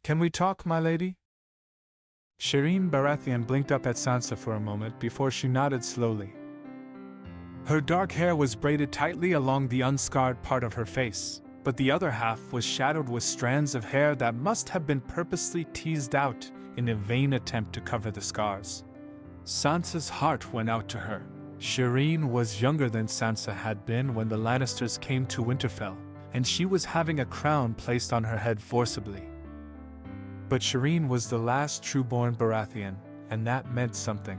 Can we talk, my lady? Shireen Baratheon blinked up at Sansa for a moment before she nodded slowly. Her dark hair was braided tightly along the unscarred part of her face, but the other half was shadowed with strands of hair that must have been purposely teased out in a vain attempt to cover the scars. Sansa's heart went out to her. Shireen was younger than Sansa had been when the Lannisters came to Winterfell, and she was having a crown placed on her head forcibly. But Shireen was the last true-born Baratheon, and that meant something.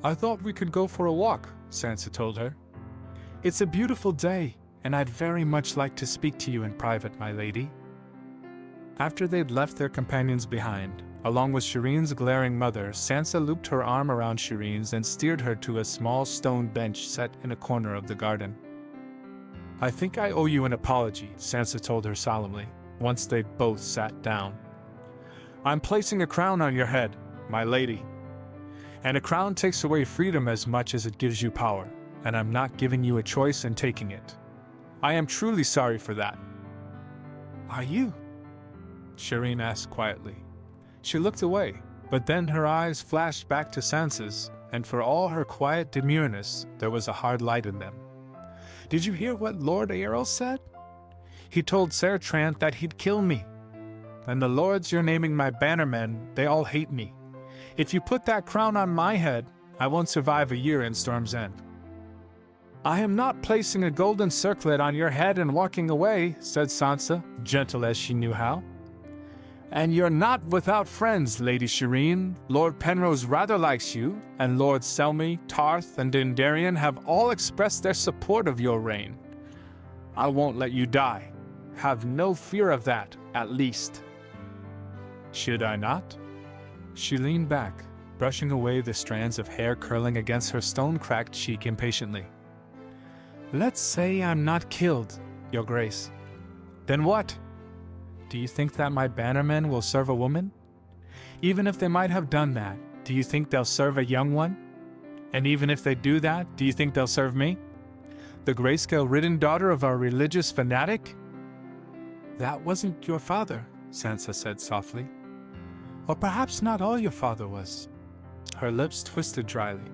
"I thought we could go for a walk," Sansa told her. "It's a beautiful day, and I'd very much like to speak to you in private, my lady." After they'd left their companions behind, along with Shireen's glaring mother, Sansa looped her arm around Shireen's and steered her to a small stone bench set in a corner of the garden. "I think I owe you an apology," Sansa told her solemnly, once they'd both sat down. "I'm placing a crown on your head, my lady. And a crown takes away freedom as much as it gives you power, and I'm not giving you a choice in taking it. I am truly sorry for that." "Are you?" Shireen asked quietly. She looked away, but then her eyes flashed back to Sansa's, and for all her quiet demureness, there was a hard light in them. "Did you hear what Lord Aerys said? He told Ser Trant that he'd kill me. And the lords you're naming my bannermen, they all hate me. If you put that crown on my head, I won't survive a year in Storm's End." "I am not placing a golden circlet on your head and walking away," said Sansa, gentle as she knew how. "And you're not without friends, Lady Shireen. Lord Penrose rather likes you, and Lords Selmy, Tarth, and Dindarian have all expressed their support of your reign. I won't let you die. Have no fear of that, at least." "Should I not?" She leaned back, brushing away the strands of hair curling against her stone-cracked cheek impatiently. "Let's say I'm not killed, Your Grace. Then what? Do you think that my bannermen will serve a woman? Even if they might have done that, do you think they'll serve a young one? And even if they do that, do you think they'll serve me? The grayscale-ridden daughter of a religious fanatic?" "That wasn't your father," Sansa said softly. "Or perhaps not all your father was." Her lips twisted dryly.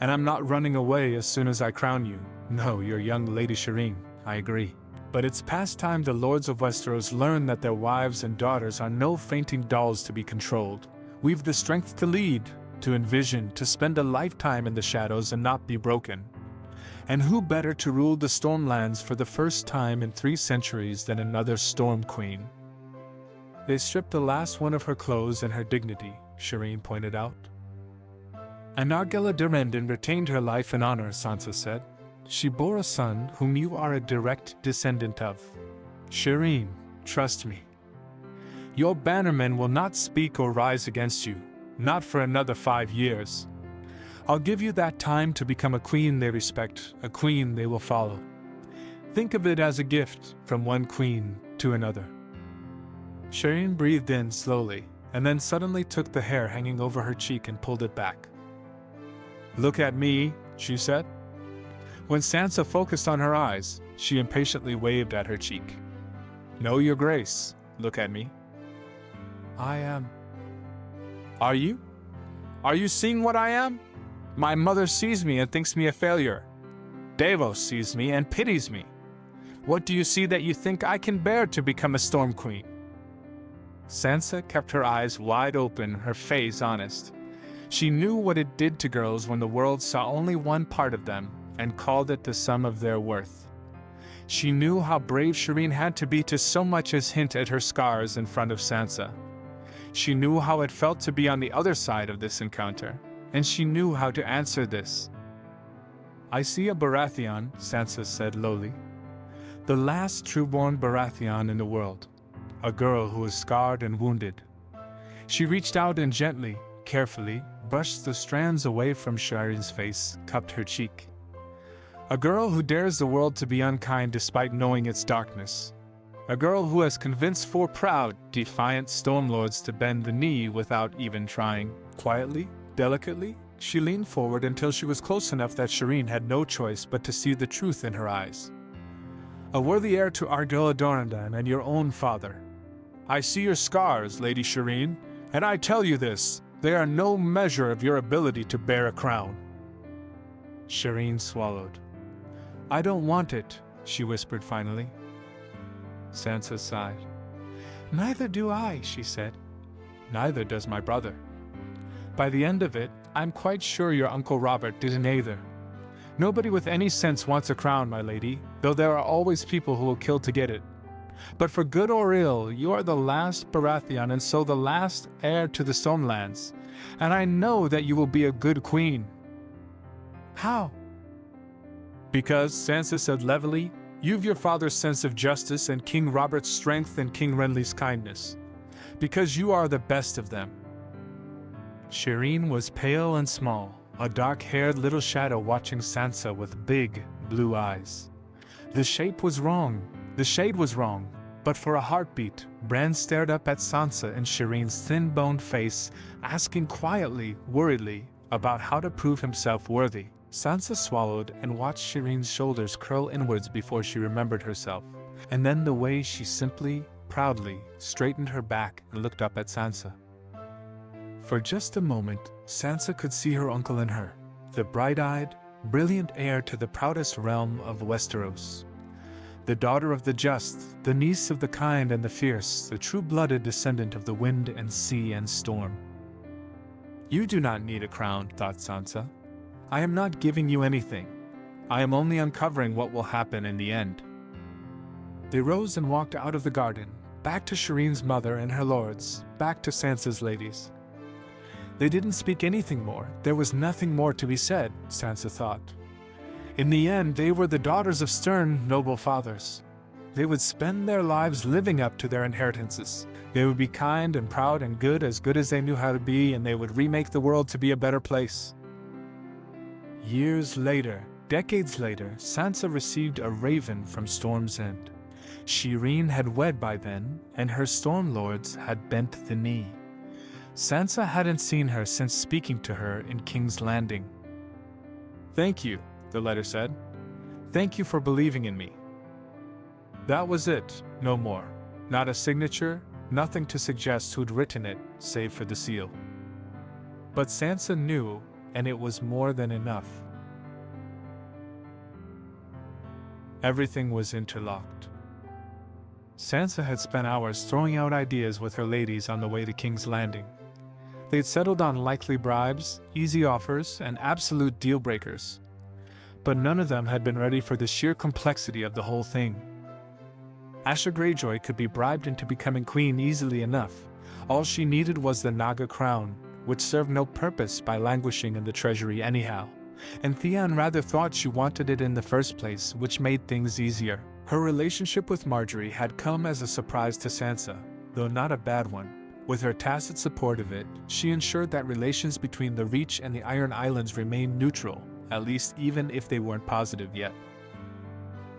"And I'm not running away as soon as I crown you. No, you're young Lady Shireen, I agree. But it's past time the lords of Westeros learn that their wives and daughters are no fainting dolls to be controlled. We've the strength to lead, to envision, to spend a lifetime in the shadows and not be broken. And who better to rule the Stormlands for the first time in 3 centuries than another Storm Queen?" "They stripped the last one of her clothes and her dignity," Shireen pointed out. "And Nargilla Durrandon retained her life and honor," Sansa said. "She bore a son whom you are a direct descendant of. Shireen, trust me. Your bannermen will not speak or rise against you, not for another 5 years. I'll give you that time to become a queen they respect, a queen they will follow. Think of it as a gift from one queen to another." Shireen breathed in slowly, and then suddenly took the hair hanging over her cheek and pulled it back. "Look at me," she said. When Sansa focused on her eyes, she impatiently waved at her cheek. "No, Your Grace, look at me." "I am." "Are you? Are you seeing what I am? My mother sees me and thinks me a failure. Davos sees me and pities me. What do you see that you think I can bear to become a Storm Queen?" Sansa kept her eyes wide open, her face honest. She knew what it did to girls when the world saw only one part of them and called it the sum of their worth. She knew how brave Shireen had to be to so much as hint at her scars in front of Sansa. She knew how it felt to be on the other side of this encounter, and she knew how to answer this. "I see a Baratheon," Sansa said lowly. "The last true-born Baratheon in the world. A girl who is scarred and wounded." She reached out and gently, carefully, brushed the strands away from Shireen's face, cupped her cheek. A girl who dares the world to be unkind despite knowing its darkness. A girl who has convinced 4 proud, defiant Stormlords to bend the knee without even trying. Quietly, delicately, she leaned forward until she was close enough that Shireen had no choice but to see the truth in her eyes. "A worthy heir to Argilla Dorandon and your own father. I see your scars, Lady Shireen, and I tell you this, they are no measure of your ability to bear a crown. Shireen swallowed. I don't want it, she whispered finally. Sansa sighed. Neither do I, she said. Neither does my brother. By the end of it, I'm quite sure your Uncle Robert didn't either. Nobody with any sense wants a crown, my lady, though there are always people who will kill to get it. But for good or ill, you are the last Baratheon and so the last heir to the Stonelands, and I know that you will be a good queen. How? Because, Sansa said levelly, you've your father's sense of justice and King Robert's strength and King Renly's kindness. Because you are the best of them. Shireen was pale and small, a dark-haired little shadow watching Sansa with big, blue eyes. The shape was wrong, the shade was wrong, but for a heartbeat, Bran stared up at Sansa in Shireen's thin-boned face, asking quietly, worriedly, about how to prove himself worthy. Sansa swallowed and watched Shireen's shoulders curl inwards before she remembered herself, and then the way she simply, proudly, straightened her back and looked up at Sansa. For just a moment, Sansa could see her uncle in her, the bright-eyed, brilliant heir to the proudest realm of Westeros. The daughter of the just, the niece of the kind and the fierce, the true-blooded descendant of the wind and sea and storm. You do not need a crown, thought Sansa. I am not giving you anything. I am only uncovering what will happen in the end. They rose and walked out of the garden, back to Shireen's mother and her lords, back to Sansa's ladies. They didn't speak anything more. There was nothing more to be said, Sansa thought. In the end, they were the daughters of stern, noble fathers. They would spend their lives living up to their inheritances. They would be kind and proud and good as they knew how to be, and they would remake the world to be a better place. Years later, decades later, Sansa received a raven from Storm's End. Shireen had wed by then, and her Storm Lords had bent the knee. Sansa hadn't seen her since speaking to her in King's Landing. Thank you, the letter said. Thank you for believing in me. That was it, no more. Not a signature, nothing to suggest who'd written it, save for the seal. But Sansa knew, and it was more than enough. Everything was interlocked. Sansa had spent hours throwing out ideas with her ladies on the way to King's Landing. They'd settled on likely bribes, easy offers, and absolute deal-breakers. But none of them had been ready for the sheer complexity of the whole thing. Asha Greyjoy could be bribed into becoming queen easily enough. All she needed was the Naga crown, which served no purpose by languishing in the treasury anyhow. And Theon rather thought she wanted it in the first place, which made things easier. Her relationship with Marjorie had come as a surprise to Sansa, though not a bad one. With her tacit support of it, she ensured that relations between the Reach and the Iron Islands remained neutral, at least even if they weren't positive yet.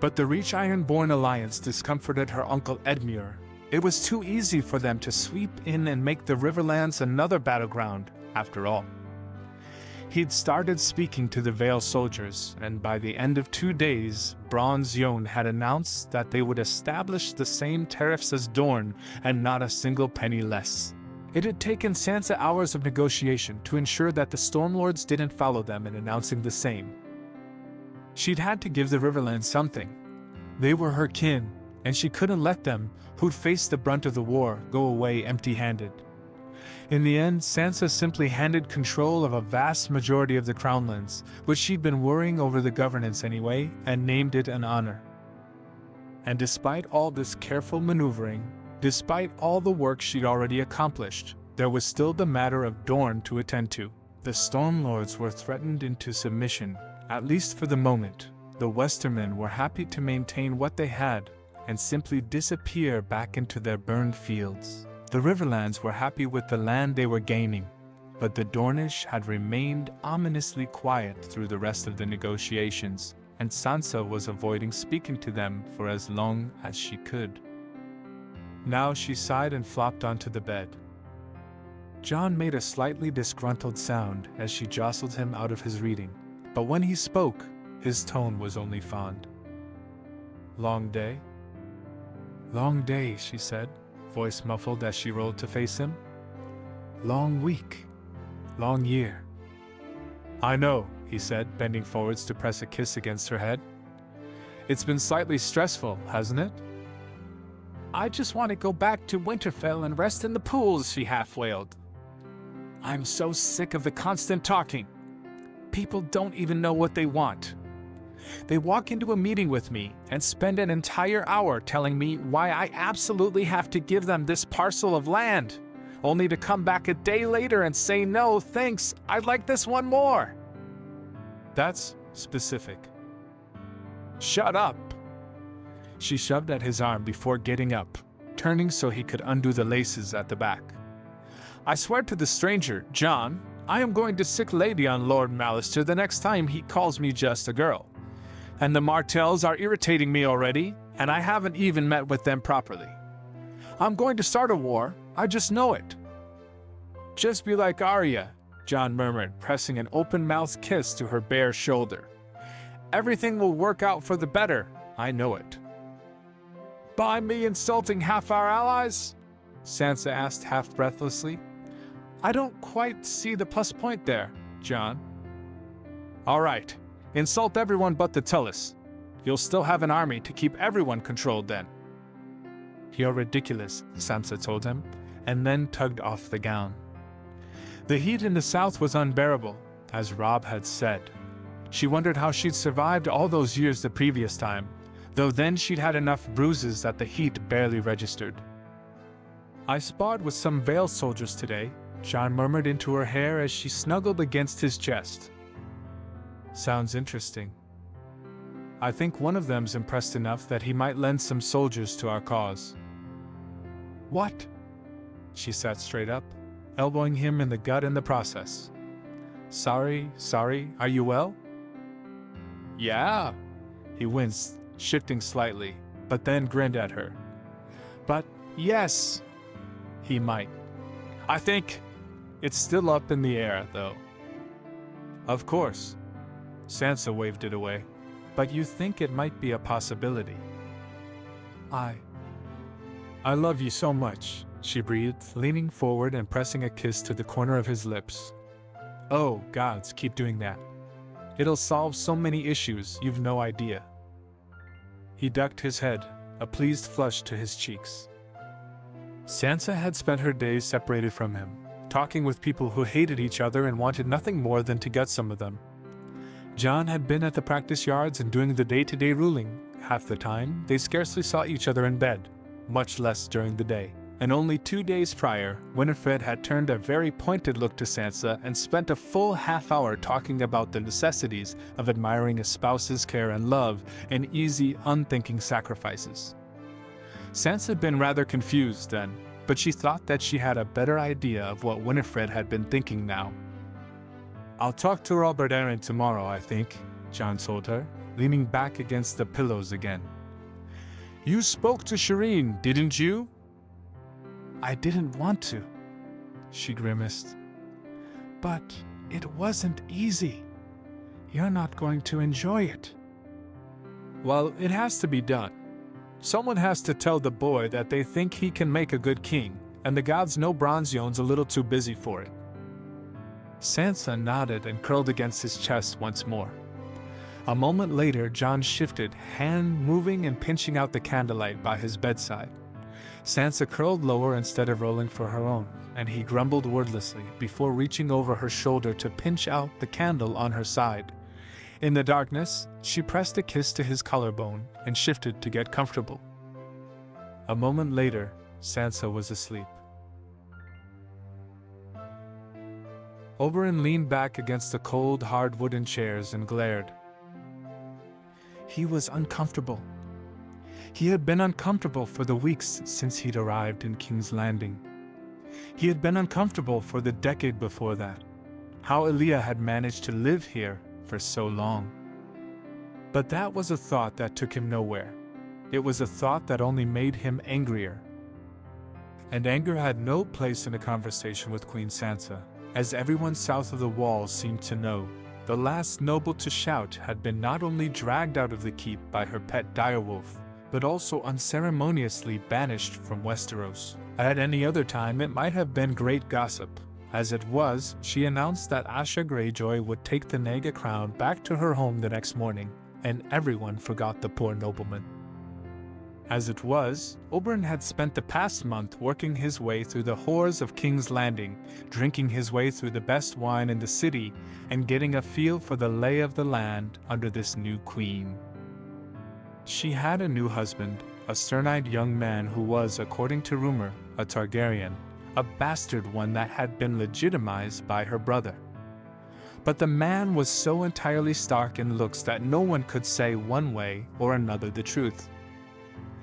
But the Reach-Ironborn alliance discomforted her uncle Edmure. It was too easy for them to sweep in and make the Riverlands another battleground, after all. He'd started speaking to the Vale soldiers, and by the end of 2 days, Bronze Yohn had announced that they would establish the same tariffs as Dorne, and not a single penny less. It had taken Sansa hours of negotiation to ensure that the Stormlords didn't follow them in announcing the same. She'd had to give the Riverlands something. They were her kin, and she couldn't let them, who'd faced the brunt of the war, go away empty-handed. In the end, Sansa simply handed control of a vast majority of the Crownlands, which she'd been worrying over the governance anyway, and named it an honor. And despite all this careful maneuvering, despite all the work she'd already accomplished, there was still the matter of Dorne to attend to. The Stormlords were threatened into submission, at least for the moment. The Westermen were happy to maintain what they had, and simply disappear back into their burned fields. The Riverlands were happy with the land they were gaining, but the Dornish had remained ominously quiet through the rest of the negotiations, and Sansa was avoiding speaking to them for as long as she could. Now she sighed and flopped onto the bed. Jon made a slightly disgruntled sound as she jostled him out of his reading, but when he spoke, his tone was only fond. Long day? Long day, she said, voice muffled as she rolled to face him. Long week. Long year. I know, he said, bending forwards to press a kiss against her head. It's been slightly stressful, hasn't it? I just want to go back to Winterfell and rest in the pools, she half-wailed. I'm so sick of the constant talking. People don't even know what they want. They walk into a meeting with me and spend an entire hour telling me why I absolutely have to give them this parcel of land, only to come back a day later and say, no, thanks, I'd like this one more. That's specific. Shut up. She shoved at his arm before getting up, turning so he could undo the laces at the back. I swear to the stranger, John, I am going to sick lady on Lord Mallister the next time he calls me just a girl. And the Martells are irritating me already, and I haven't even met with them properly. I'm going to start a war, I just know it. Just be like Arya, John murmured, pressing an open-mouthed kiss to her bare shoulder. Everything will work out for the better, I know it. By me insulting half our allies? Sansa asked half breathlessly. I don't quite see the plus point there, John. All right, insult everyone but the Tullus. You'll still have an army to keep everyone controlled then. You're ridiculous, Sansa told him, and then tugged off the gown. The heat in the south was unbearable, as Robb had said. She wondered how she'd survived all those years the previous time, though then she'd had enough bruises that the heat barely registered. I sparred with some Vale soldiers today, John murmured into her hair as she snuggled against his chest. Sounds interesting. I think one of them's impressed enough that he might lend some soldiers to our cause. What? She sat straight up, elbowing him in the gut in the process. Sorry, are you well? Yeah. He winced, shifting slightly, but then grinned at her. But, yes, he might. I think it's still up in the air, though. Of course. Sansa waved it away. But you think it might be a possibility. I love you so much, she breathed, leaning forward and pressing a kiss to the corner of his lips. Oh, gods, keep doing that. It'll solve so many issues, you've no idea. He ducked his head, a pleased flush to his cheeks. Sansa had spent her days separated from him, talking with people who hated each other and wanted nothing more than to gut some of them. John had been at the practice yards and doing the day-to-day ruling. Half the time, they scarcely saw each other in bed, much less during the day. And only 2 days prior, Winifred had turned a very pointed look to Sansa and spent a full half-hour talking about the necessities of admiring a spouse's care and love and easy, unthinking sacrifices. Sansa had been rather confused then, but she thought that she had a better idea of what Winifred had been thinking now. I'll talk to Robert Arryn tomorrow, I think, John told her, leaning back against the pillows again. You spoke to Shireen, didn't you? I didn't want to, she grimaced. But it wasn't easy. You're not going to enjoy it. Well, it has to be done. Someone has to tell the boy that they think he can make a good king, and the gods know Bronzeyone's a little too busy for it. Sansa nodded and curled against his chest once more. A moment later, John shifted, hand moving and pinching out the candlelight by his bedside. Sansa curled lower instead of rolling for her own, and he grumbled wordlessly before reaching over her shoulder to pinch out the candle on her side. In the darkness, she pressed a kiss to his collarbone and shifted to get comfortable. A moment later, Sansa was asleep. Oberyn leaned back against the cold, hard wooden chairs and glared. He was uncomfortable. He had been uncomfortable for the weeks since he'd arrived in King's Landing. He had been uncomfortable for the decade before that. How Elia had managed to live here for so long. But that was a thought that took him nowhere. It was a thought that only made him angrier. And anger had no place in a conversation with Queen Sansa. As everyone south of the Wall seemed to know, the last noble to shout had been not only dragged out of the keep by her pet direwolf, but also unceremoniously banished from Westeros. At any other time it might have been great gossip. As it was, she announced that Asha Greyjoy would take the Naga crown back to her home the next morning, and everyone forgot the poor nobleman. As it was, Oberyn had spent the past month working his way through the whores of King's Landing, drinking his way through the best wine in the city, and getting a feel for the lay of the land under this new queen. She had a new husband, a stern-eyed young man who was, according to rumor, a Targaryen, a bastard one that had been legitimized by her brother. But the man was so entirely Stark in looks that no one could say one way or another the truth.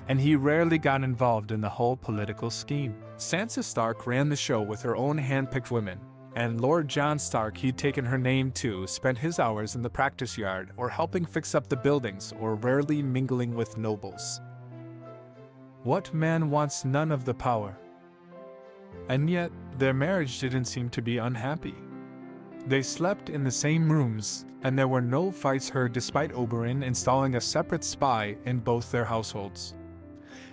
And he rarely got involved in the whole political scheme. Sansa Stark ran the show with her own hand-picked women, and Lord Jon Stark, he'd taken her name too, spent his hours in the practice yard or helping fix up the buildings or rarely mingling with nobles. What man wants none of the power? And yet, their marriage didn't seem to be unhappy. They slept in the same rooms, and there were no fights heard despite Oberyn installing a separate spy in both their households.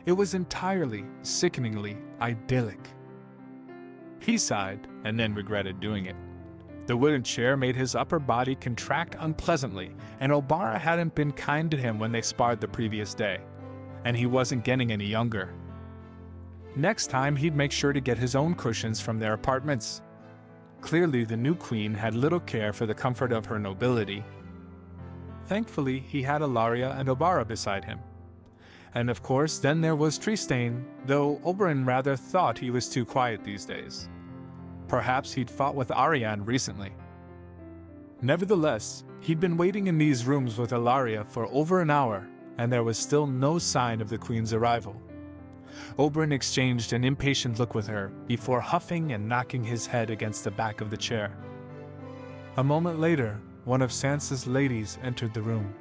It was entirely, sickeningly idyllic. He sighed, and then regretted doing it. The wooden chair made his upper body contract unpleasantly, and Obara hadn't been kind to him when they sparred the previous day, and he wasn't getting any younger. Next time he'd make sure to get his own cushions from their apartments. Clearly the new queen had little care for the comfort of her nobility. Thankfully he had Ellaria and Obara beside him. And of course then there was Trystane, though Oberyn rather thought he was too quiet these days. Perhaps he'd fought with Arianne recently. Nevertheless, he'd been waiting in these rooms with Ellaria for over an hour, and there was still no sign of the queen's arrival. Oberyn exchanged an impatient look with her, before huffing and knocking his head against the back of the chair. A moment later, one of Sansa's ladies entered the room.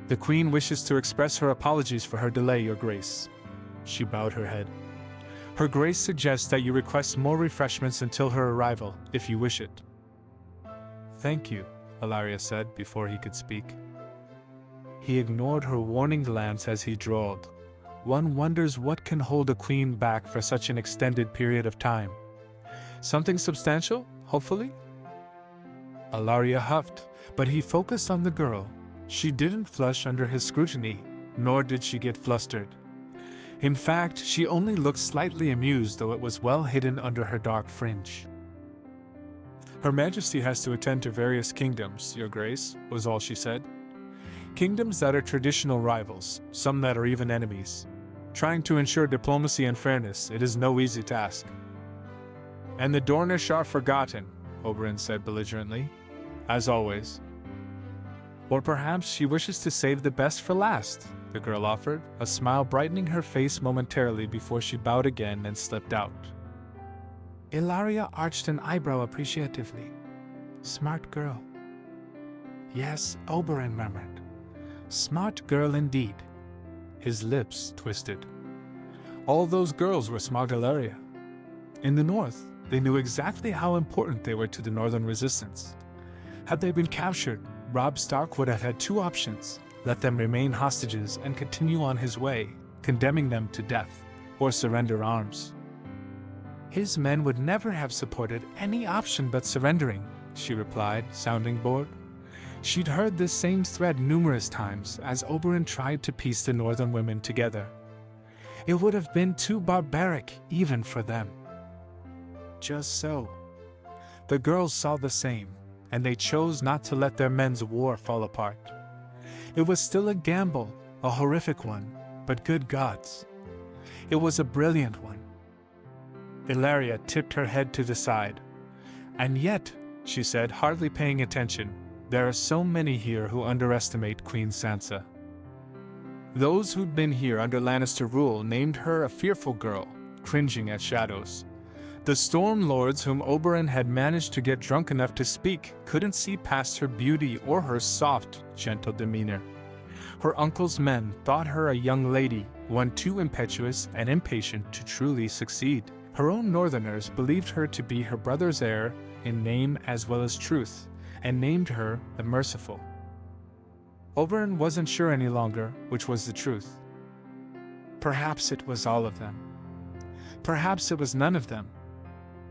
"The Queen wishes to express her apologies for her delay, Your Grace." She bowed her head. "Her Grace suggests that you request more refreshments until her arrival, if you wish it." "Thank you," Ellaria said before he could speak. He ignored her warning glance as he drawled. One wonders what can hold a queen back for such an extended period of time. Something substantial, hopefully? Ellaria huffed, but he focused on the girl. She didn't flush under his scrutiny, nor did she get flustered. In fact, she only looked slightly amused, though it was well hidden under her dark fringe. "Her Majesty has to attend to various kingdoms, Your Grace," was all she said. "Kingdoms that are traditional rivals, some that are even enemies. Trying to ensure diplomacy and fairness, it is no easy task." "And the Dornish are forgotten," Oberyn said belligerently. "As always." "Or perhaps she wishes to save the best for last," the girl offered, a smile brightening her face momentarily before she bowed again and slipped out. Ellaria arched an eyebrow appreciatively. "Smart girl." "Yes," Oberyn murmured. "Smart girl indeed." His lips twisted. All those girls were smart Ellaria. In the north, they knew exactly how important they were to the northern resistance. Had they been captured, Robb Stark would have had two options: let them remain hostages and continue on his way, condemning them to death, or surrender arms. His men would never have supported any option but surrendering, she replied, sounding bored. She'd heard this same thread numerous times as Oberyn tried to piece the northern women together. It would have been too barbaric even for them. Just so. The girls saw the same, and they chose not to let their men's war fall apart. It was still a gamble, a horrific one, but good gods. It was a brilliant one. Ellaria tipped her head to the side. "And yet," she said, hardly paying attention, "there are so many here who underestimate Queen Sansa. Those who'd been here under Lannister rule named her a fearful girl, cringing at shadows. The Storm Lords whom Oberyn had managed to get drunk enough to speak couldn't see past her beauty or her soft, gentle demeanor. Her uncle's men thought her a young lady, one too impetuous and impatient to truly succeed. Her own Northerners believed her to be her brother's heir in name as well as truth, and named her the Merciful. Oberyn wasn't sure any longer which was the truth. Perhaps it was all of them. Perhaps it was none of them.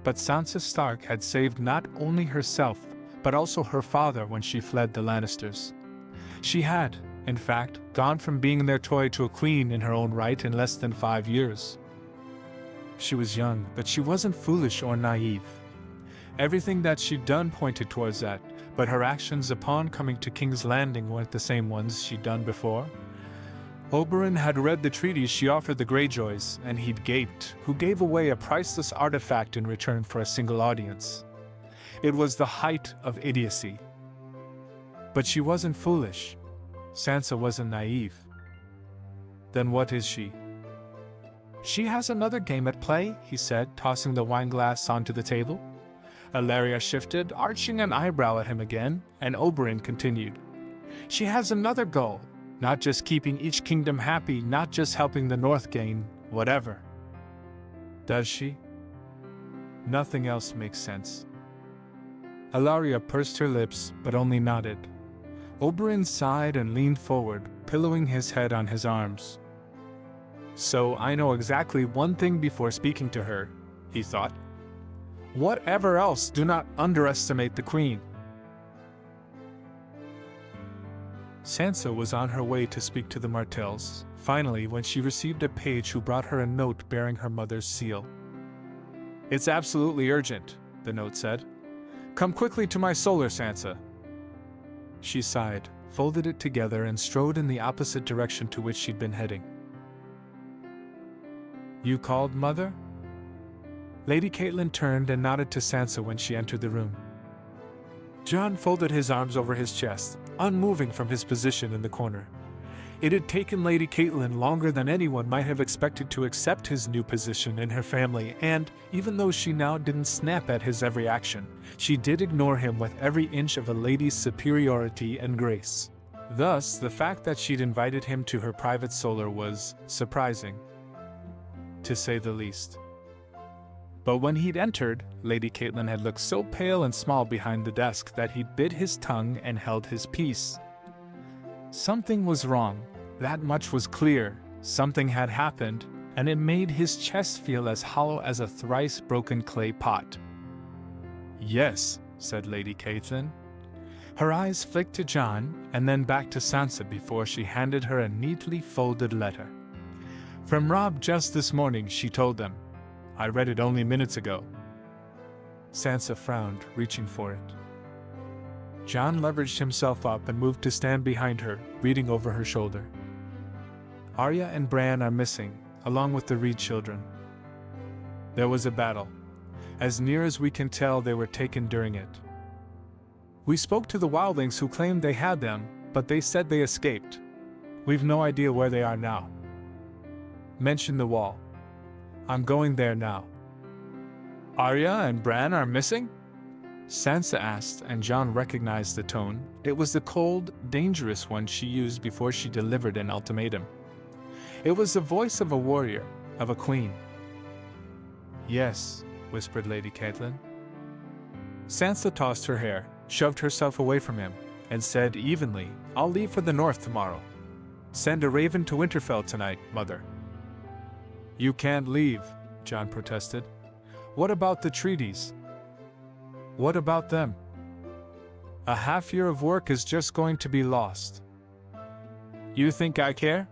But Sansa Stark had saved not only herself, but also her father when she fled the Lannisters. She had, in fact, gone from being their toy to a queen in her own right in less than 5 years. She was young, but she wasn't foolish or naive. Everything that she'd done pointed towards that, but her actions upon coming to King's Landing weren't the same ones she'd done before. Oberyn had read the treaties she offered the Greyjoys, and he'd gaped, who gave away a priceless artifact in return for a single audience. It was the height of idiocy. But she wasn't foolish. Sansa wasn't naive. Then what is she? She has another game at play, he said, tossing the wineglass onto the table. Ilaria shifted, arching an eyebrow at him again, and Oberyn continued. She has another goal, not just keeping each kingdom happy, not just helping the North gain whatever. Does she? Nothing else makes sense. Ilaria pursed her lips, but only nodded. Oberyn sighed and leaned forward, pillowing his head on his arms. So I know exactly one thing before speaking to her, he thought. Whatever else, do not underestimate the Queen. Sansa was on her way to speak to the Martells, finally when she received a page who brought her a note bearing her mother's seal. It's absolutely urgent, the note said. Come quickly to my solar, Sansa. She sighed, folded it together and strode in the opposite direction to which she'd been heading. You called, Mother? Lady Catelyn turned and nodded to Sansa when she entered the room. Jon folded his arms over his chest, unmoving from his position in the corner. It had taken Lady Catelyn longer than anyone might have expected to accept his new position in her family, and, even though she now didn't snap at his every action, she did ignore him with every inch of a lady's superiority and grace. Thus, the fact that she'd invited him to her private solar was surprising, to say the least. But when he'd entered, Lady Catelyn had looked so pale and small behind the desk that he bit his tongue and held his peace. Something was wrong, that much was clear. Something had happened, and it made his chest feel as hollow as a thrice-broken clay pot. Yes, said Lady Catelyn. Her eyes flicked to Jon, and then back to Sansa before she handed her a neatly folded letter. From Robb just this morning, she told them. I read it only minutes ago. Sansa frowned, reaching for it. Jon leveraged himself up and moved to stand behind her, reading over her shoulder. Arya and Bran are missing, along with the Reed children. There was a battle. As near as we can tell, they were taken during it. We spoke to the wildlings who claimed they had them, but they said they escaped. We've no idea where they are now. Mention the wall. I'm going there now. Arya and Bran are missing? Sansa asked, and Jon recognized the tone. It was the cold, dangerous one she used before she delivered an ultimatum. It was the voice of a warrior, of a queen. Yes, whispered Lady Catelyn. Sansa tossed her hair, shoved herself away from him, and said evenly, I'll leave for the north tomorrow. Send a raven to Winterfell tonight, Mother. You can't leave, Jon protested. What about the treaties? What about them? A half year of work is just going to be lost. You think I care?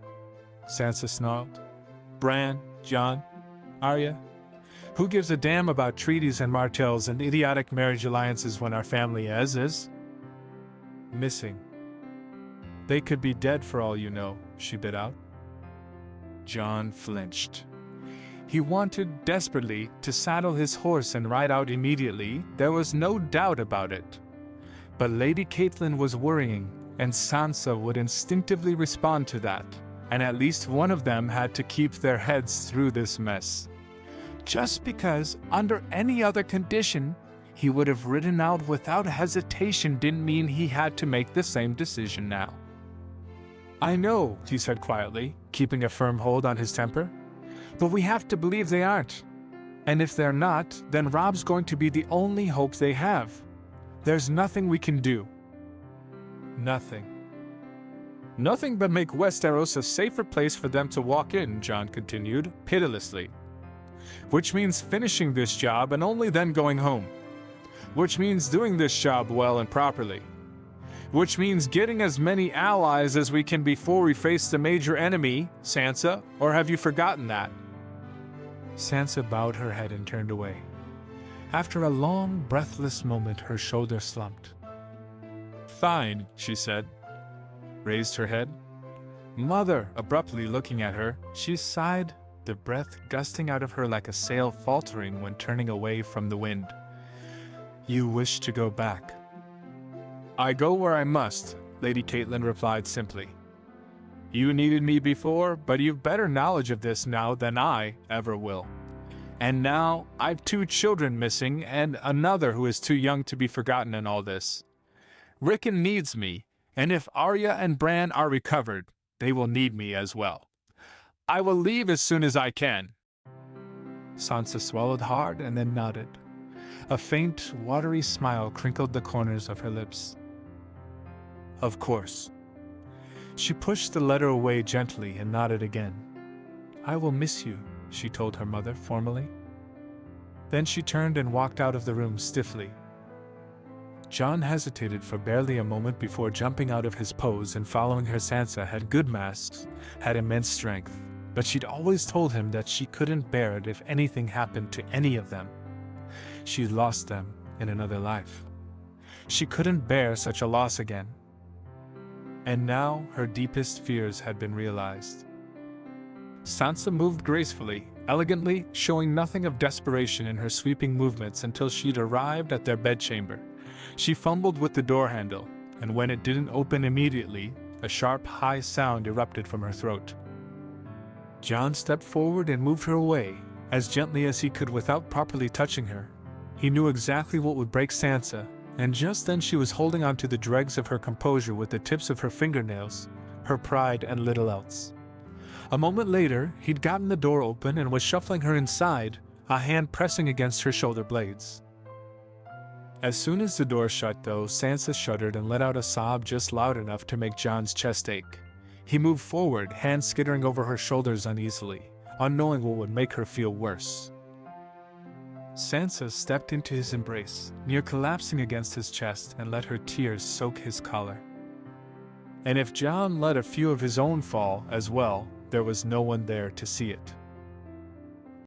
Sansa snarled. Bran, Jon, Arya. Who gives a damn about treaties and Martells and idiotic marriage alliances when our family is? Missing. They could be dead for all you know, she bit out. Jon flinched. He wanted desperately to saddle his horse and ride out immediately, there was no doubt about it. But Lady Catelyn was worrying, and Sansa would instinctively respond to that, and at least one of them had to keep their heads through this mess. Just because, under any other condition, he would have ridden out without hesitation didn't mean he had to make the same decision now. I know, he said quietly, keeping a firm hold on his temper. But we have to believe they aren't. And if they're not, then Robb's going to be the only hope they have. There's nothing we can do. Nothing. Nothing but make Westeros a safer place for them to walk in, Jon continued, pitilessly. which means finishing this job and only then going home, which means doing this job well and properly, which means getting as many allies as we can before we face the major enemy, Sansa, or have you forgotten that?" Sansa bowed her head and turned away. After a long, breathless moment, her shoulders slumped. "Fine," she said, raised her head. "Mother," abruptly looking at her, she sighed, the breath gusting out of her like a sail faltering when turning away from the wind. "You wish to go back?" "I go where I must," Lady Catelyn replied simply. "You needed me before, but you've better knowledge of this now than I ever will. And now, I've 2 children missing and another who is too young to be forgotten in all this. Rickon needs me, and if Arya and Bran are recovered, they will need me as well. I will leave as soon as I can." Sansa swallowed hard and then nodded. A faint, watery smile crinkled the corners of her lips. "Of course." She pushed the letter away gently and nodded again. "I will miss you," she told her mother formally. Then she turned and walked out of the room stiffly. Jon hesitated for barely a moment before jumping out of his pose and following her. Sansa had good masks, had immense strength, but she'd always told him that she couldn't bear it if anything happened to any of them. She'd lost them in another life. She couldn't bear such a loss again. And now her deepest fears had been realized. Sansa moved gracefully, elegantly, showing nothing of desperation in her sweeping movements until she'd arrived at their bedchamber. She fumbled with the door handle, and when it didn't open immediately, a sharp, high sound erupted from her throat. Jon stepped forward and moved her away, as gently as he could without properly touching her. He knew exactly what would break Sansa, and just then she was holding on to the dregs of her composure with the tips of her fingernails, her pride and little else. A moment later, he'd gotten the door open and was shuffling her inside, a hand pressing against her shoulder blades. As soon as the door shut, though, Sansa shuddered and let out a sob just loud enough to make Jon's chest ache. He moved forward, hands skittering over her shoulders uneasily, unknowing what would make her feel worse. Sansa stepped into his embrace, near collapsing against his chest, and let her tears soak his collar. And if Jon let a few of his own fall as well, there was no one there to see it.